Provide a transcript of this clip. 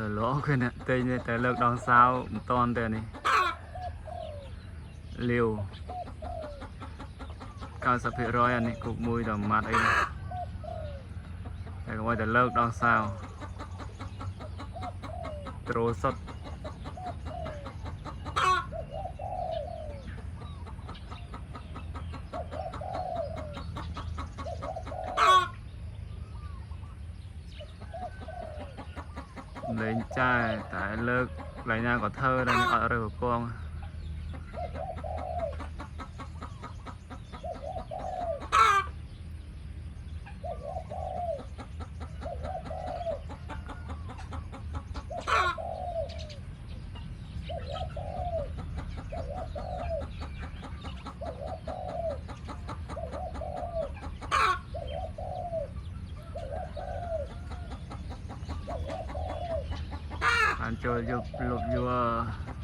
lỗ cái nè tên này tới lợt đòn sao toàn tên này liều cao sập hiện rồi anh này cục mùi tầm mặt ấy đây có tới lợt đòn sao trôi sốt lên chai tại lợt lại nhà có thơ đang ở rồi con anh chơi giúp lục vua